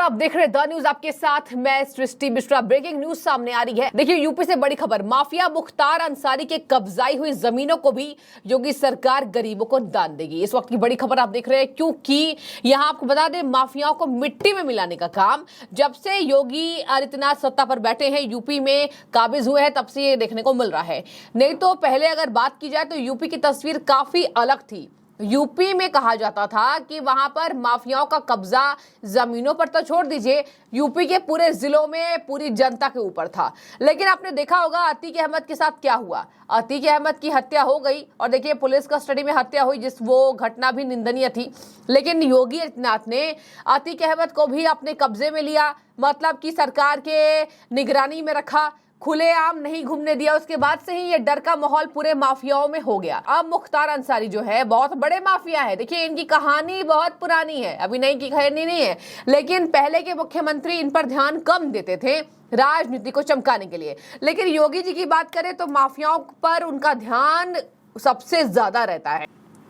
आप देख रहे हैं द न्यूज, आपके साथ मैं सृष्टि मिश्रा। ब्रेकिंग न्यूज सामने आ रही है। देखिए, यूपी से बड़ी खबर। माफिया मुख्तार अंसारी के कब्जाई हुई जमीनों को भी योगी सरकार गरीबों को दान देगी। इस वक्त की बड़ी खबर आप देख रहे हैं, क्योंकि यहां आपको बता दें, माफियाओं को मिट्टी में मिलाने का काम जब से योगी आदित्यनाथ सत्ता पर बैठे हैं, यूपी में काबिज हुए हैं, तब से ये देखने को मिल रहा है। नहीं तो पहले अगर बात की जाए तो यूपी की तस्वीर काफी अलग थी। यूपी में कहा जाता था कि वहां पर माफियाओं का कब्जा जमीनों पर तो छोड़ दीजिए, यूपी के पूरे जिलों में पूरी जनता के ऊपर था। लेकिन आपने देखा होगा अतीक अहमद के साथ क्या हुआ। अतीक अहमद की हत्या हो गई और देखिए पुलिस कस्टडी में हत्या हुई, जिस वो घटना भी निंदनीय थी। लेकिन योगी आदित्यनाथ ने अतीक अहमद को भी अपने कब्जे में लिया, मतलब कि सरकार के निगरानी में रखा, खुलेआम नहीं घूमने दिया। उसके बाद से ही ये डर का माहौल पूरे माफियाओं में हो गया। अब मुख्तार अंसारी जो है बहुत बड़े माफिया है। देखिए, इनकी कहानी बहुत पुरानी है, अभी नई की कहानी नहीं है। लेकिन पहले के मुख्यमंत्री इन पर ध्यान कम देते थे राजनीति को चमकाने के लिए। लेकिन योगी जी की बात करें तो माफियाओं पर उनका ध्यान सबसे ज्यादा रहता है।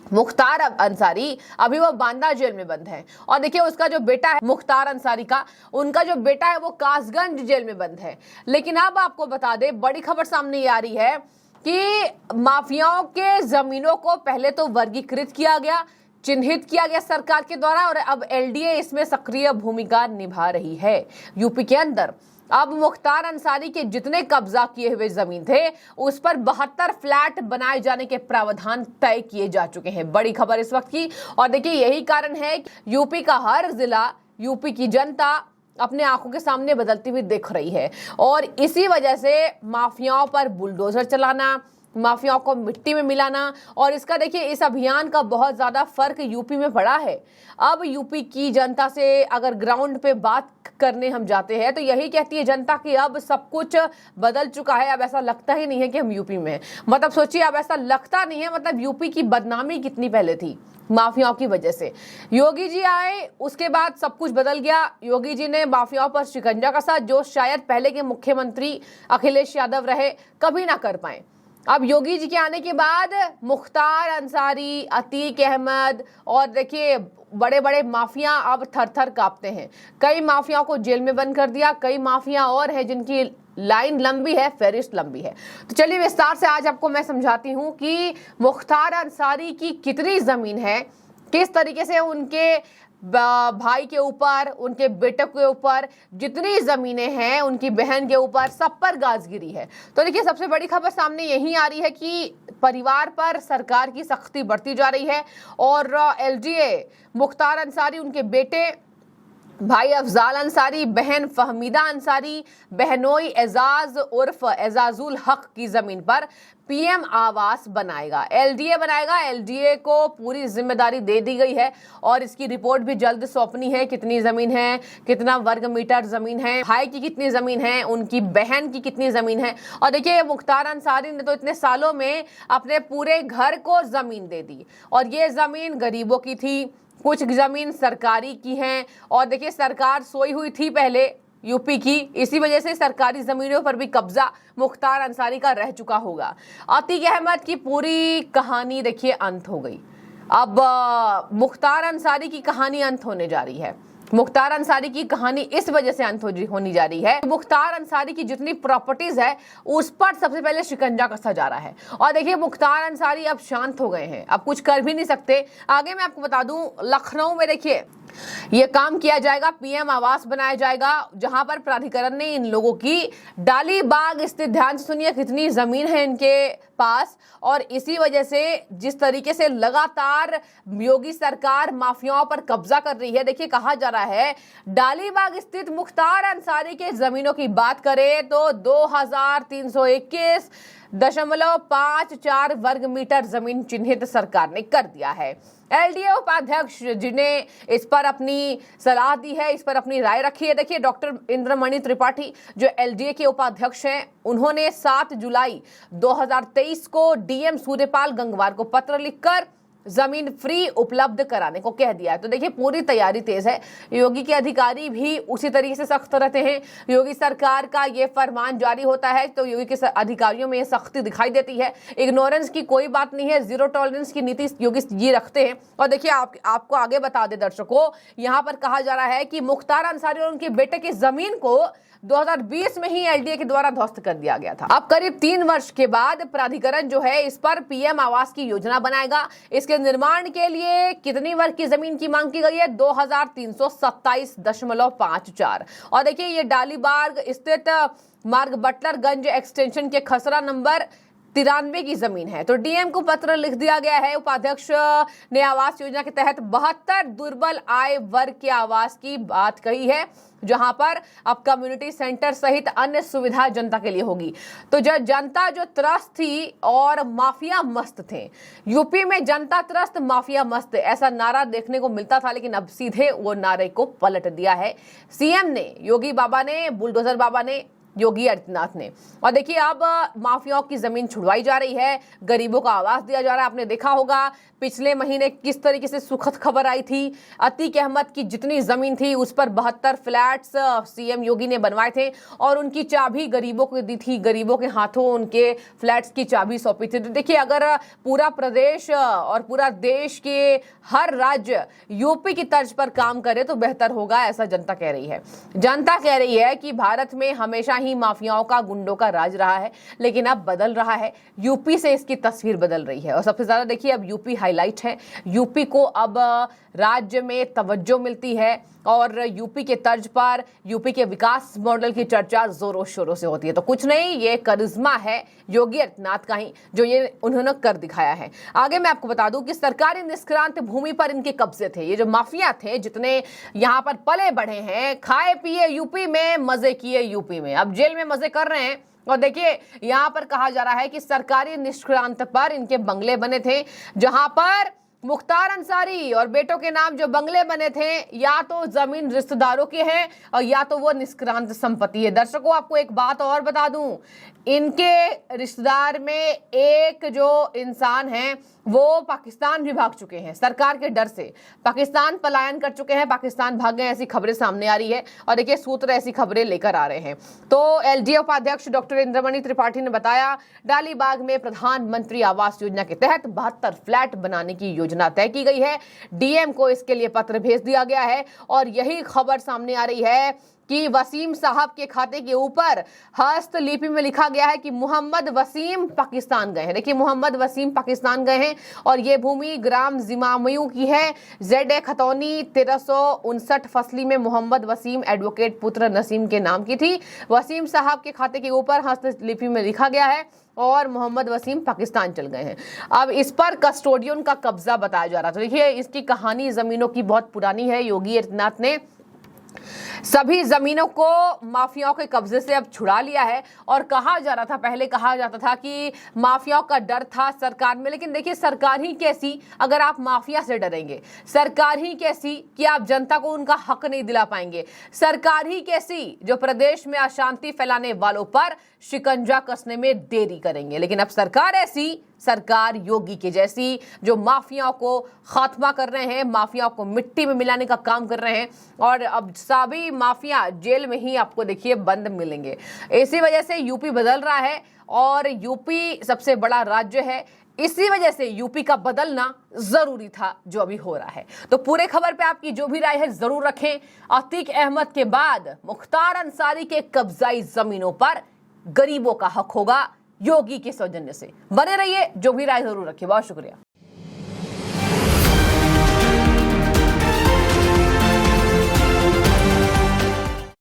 मुख्तार अंसारी अभी वो बांदा जेल में बंद है और देखिए उसका जो बेटा है मुख्तार अंसारी का, उनका जो बेटा है वो कासगंज जेल में बंद है। लेकिन अब आपको बता दें, बड़ी खबर सामने आ रही है कि माफियाओं के जमीनों को पहले तो वर्गीकृत किया गया, चिन्हित किया गया सरकार के द्वारा, और अब एलडीए इसमें सक्रिय भूमिका निभा रही है यूपी के अंदर। अब मुख्तार अंसारी के जितने कब्जा किए हुए जमीन थे उस पर 72 फ्लैट बनाए जाने के प्रावधान तय किए जा चुके हैं। बड़ी खबर इस वक्त की। और देखिए, यही कारण है कि यूपी का हर जिला, यूपी की जनता अपने आंखों के सामने बदलती हुई दिख रही है। और इसी वजह से माफियाओं पर बुलडोजर चलाना, माफियाओं को मिट्टी में मिलाना, और इसका देखिए इस अभियान का बहुत ज्यादा फर्क यूपी में पड़ा है। अब यूपी की जनता से अगर ग्राउंड पे बात करने हम जाते हैं तो यही कहती है जनता कि अब सब कुछ बदल चुका है। अब ऐसा लगता ही नहीं है कि हम यूपी में हैं। मतलब सोचिए, अब ऐसा लगता नहीं है। मतलब यूपी की बदनामी कितनी पहले थी माफियाओं की वजह से। योगी जी आए, उसके बाद सब कुछ बदल गया। योगी जी ने माफियाओं पर शिकंजा कसा, जो शायद पहले के मुख्यमंत्री अखिलेश यादव रहे कभी ना कर पाए। अब योगी जी के आने के बाद मुख्तार अंसारी, अतीक अहमद और देखिए बड़े बड़े माफिया अब थर थर कांपते हैं। कई माफियाओं को जेल में बंद कर दिया, कई माफिया और है जिनकी लाइन लंबी है, फेरिस्त लंबी है। तो चलिए विस्तार से आज आपको मैं समझाती हूँ कि मुख्तार अंसारी की कितनी जमीन है, किस तरीके से उनके भाई के ऊपर, उनके बेटे के ऊपर जितनी जमीनें हैं, उनकी बहन के ऊपर, सब पर गाजगिरी है। तो देखिए, सबसे बड़ी खबर सामने यही आ रही है कि परिवार पर सरकार की सख्ती बढ़ती जा रही है। और एलडीए मुख्तार अंसारी, उनके बेटे भाई अफजाल अंसारी, बहन फहमीदा अंसारी, बहनोई एजाज उर्फ एजाजुल हक की जमीन पर पीएम आवास बनाएगा, एलडीए बनाएगा। एलडीए को पूरी जिम्मेदारी दे दी गई है और इसकी रिपोर्ट भी जल्द सौंपनी है। कितनी जमीन है, कितना वर्ग मीटर जमीन है, भाई की कितनी जमीन है, उनकी बहन की कितनी जमीन है। और देखिए, मुख्तार अंसारी ने तो इतने सालों में अपने पूरे घर को जमीन दे दी, और ये जमीन गरीबों की थी, कुछ जमीन सरकारी की है। और देखिए, सरकार सोई हुई थी पहले यूपी की, इसी वजह से सरकारी जमीनों पर भी कब्जा मुख्तार अंसारी का रह चुका होगा। अतीक अहमद की पूरी कहानी देखिए अंत हो गई। अब मुख्तार अंसारी की कहानी अंत होने जा रही है। मुख्तार अंसारी की कहानी इस वजह से अंत होनी जा रही है, मुख्तार अंसारी की जितनी प्रॉपर्टीज है उस पर सबसे पहले शिकंजा कसा जा रहा है। और देखिए, मुख्तार अंसारी अब शांत हो गए हैं, अब कुछ कर भी नहीं सकते। आगे मैं आपको बता दूं, लखनऊ में देखिए ये काम किया जाएगा, पीएम आवास बनाया जाएगा, जहां पर प्राधिकरण ने इन लोगों की डाली बाग स्थित, ध्यान से सुनिए कितनी जमीन है इनके पास। और इसी वजह से जिस तरीके से लगातार योगी सरकार माफियाओं पर कब्जा कर रही है, देखिए कहा जा रहा है डालीबाग स्थित मुख्तार अंसारी के जमीनों की बात करें तो 2321.54 वर्ग मीटर जमीन चिन्हित सरकार ने कर दिया है। एलडीए उपाध्यक्ष जिन्हें इस पर अपनी सलाह दी है, इस पर अपनी राय रखी है, देखिए डॉक्टर इंद्रमणि त्रिपाठी जो एलडीए के उपाध्यक्ष हैं, उन्होंने 7 जुलाई 2023 को डीएम सूर्यपाल गंगवार को पत्र लिखकर जमीन फ्री उपलब्ध कराने को कह दिया है। तो देखिए पूरी तैयारी तेज है। योगी के अधिकारी भी उसी तरीके से सख्त रहते हैं। योगी सरकार का ये फरमान जारी होता है तो योगी के अधिकारियों में ये सख्ती दिखाई देती है। इग्नोरेंस की कोई बात नहीं है, जीरो टॉलरेंस की नीति योगी जी रखते हैं। और देखिए आपको आगे बता दे दर्शकों, यहाँ पर कहा जा रहा है कि मुख्तार अंसारी और उनके बेटे की जमीन को 2020 में ही एलडीए के द्वारा ध्वस्त कर दिया गया था। अब करीब 3 वर्ष के बाद प्राधिकरण जो है इस पर पीएम आवास की योजना बनाएगा। इसके निर्माण के लिए कितनी वर्ग की जमीन की मांग की गई है? 2327.54। और देखिए ये डालीबाग स्थित मार्ग बटलरगंज एक्सटेंशन के खसरा नंबर 93 की जमीन है। तो डीएम को पत्र लिख दिया गया है। उपाध्यक्ष ने आवास योजना के तहत 72 दुर्बल आय वर्ग के आवास की बात कही है, जहां पर अब कम्युनिटी सेंटर सहित अन्य सुविधा जनता के लिए होगी। तो जो जनता जो त्रस्त थी और माफिया मस्त थे, यूपी में जनता त्रस्त माफिया मस्त ऐसा नारा देखने को मिलता था, लेकिन अब सीधे वो नारे को पलट दिया है सीएम ने, योगी बाबा ने, बुलडोजर बाबा ने, योगी आदित्यनाथ ने। और देखिए अब माफियाओं की जमीन छुड़वाई जा रही है, गरीबों को आवास दिया जा रहा है। आपने देखा होगा पिछले महीने किस तरीके से सुखद खबर आई थी। अतीक अहमद की जितनी जमीन थी उस पर 72 फ्लैट्स सीएम योगी ने बनवाए थे और उनकी चाबी गरीबों को दी थी। गरीबों के हाथों उनके फ्लैट्स की चाबी सौंपी थी। तो देखिए अगर पूरा प्रदेश और पूरा देश के हर राज्य यूपी की तर्ज पर काम करे तो बेहतर होगा, ऐसा जनता कह रही है। जनता कह रही है कि भारत में हमेशा ही माफियाओं का, गुंडों का राज रहा है, लेकिन अब बदल रहा है। यूपी से इसकी तस्वीर बदल रही है और सबसे ज्यादा देखिए अब यूपी हाईलाइट है। यूपी को अब राज्य में तवज्जो मिलती है और यूपी के तर्ज पर यूपी के विकास मॉडल की चर्चा जोरों शोरों से होती है। तो कुछ नहीं, ये करिश्मा है योगी आदित्यनाथ का ही जो ये उन्होंने कर दिखाया है। आगे मैं आपको बता दूं कि सरकारी निष्क्रांत भूमि पर इनके कब्जे थे। ये जो माफिया थे, जितने यहाँ पर पले बढ़े हैं, खाए पिए यूपी में, मजे किए यूपी में, अब जेल में मजे कर रहे हैं। और देखिए यहाँ पर कहा जा रहा है कि सरकारी निष्क्रांत पर इनके बंगले बने थे, जहां पर मुख्तार अंसारी और बेटों के नाम जो बंगले बने थे, या तो जमीन रिश्तेदारों के हैं और या तो वो निष्क्रांत संपत्ति है। दर्शकों आपको एक बात और बता दूं, इनके रिश्तेदार में एक जो इंसान है वो पाकिस्तान भी भाग चुके हैं। सरकार के डर से पाकिस्तान पलायन कर चुके हैं, पाकिस्तान भाग गए, ऐसी खबरें सामने आ रही है। और देखिए सूत्र ऐसी खबरें लेकर आ रहे हैं। तो एलडीए उपाध्यक्ष डॉक्टर इंद्रमणि त्रिपाठी ने बताया, डालीबाग में प्रधानमंत्री आवास योजना के तहत 72 फ्लैट बनाने की योजना तय की गई है। डीएम को इसके लिए पत्र भेज दिया गया है और यही खबर सामने आ रही है कि वसीम साहब के खाते के ऊपर हस्तलिपि में लिखा गया है कि मोहम्मद वसीम पाकिस्तान गए हैं। देखिए मोहम्मद वसीम पाकिस्तान गए हैं और ये भूमि ग्राम जिमामयू की है। जेड खतौनी 1359 फसली में मोहम्मद वसीम एडवोकेट पुत्र नसीम के नाम की थी। वसीम साहब के खाते के ऊपर हस्तलिपि में लिखा गया है और मोहम्मद वसीम पाकिस्तान चल गए हैं। अब इस पर कस्टोडियन का कब्जा बताया जा रहा था। देखिए इसकी कहानी जमीनों की बहुत पुरानी है। योगी आदित्यनाथ ने सभी जमीनों को माफियाओं के कब्जे से अब छुड़ा लिया है। और कहा जा रहा था, पहले कहा जाता था कि माफियाओं का डर था सरकार में, लेकिन देखिए सरकार ही कैसी अगर आप माफिया से डरेंगे, सरकार ही कैसी कि आप जनता को उनका हक नहीं दिला पाएंगे, सरकार ही कैसी जो प्रदेश में अशांति फैलाने वालों पर शिकंजा कसने में देरी करेंगे। लेकिन अब सरकार ऐसी, सरकार योगी के जैसी जो माफियाओं को खात्मा कर रहे हैं, माफियाओं को मिट्टी में मिलाने का काम कर रहे हैं। और अब सभी माफिया जेल में ही आपको देखिए बंद मिलेंगे। इसी वजह से यूपी बदल रहा है और यूपी सबसे बड़ा राज्य है। इसी वजह से यूपी का बदलना जरूरी था जो अभी हो रहा है। तो पूरे खबर पे आपकी जो भी राय है जरूर रखें। अतीक अहमद के बाद मुख्तार अंसारी के कब्जाई जमीनों पर गरीबों का हक होगा योगी के सौजन्य से। बने रहिए, जो भी राय जरूर रखिए। बहुत शुक्रिया।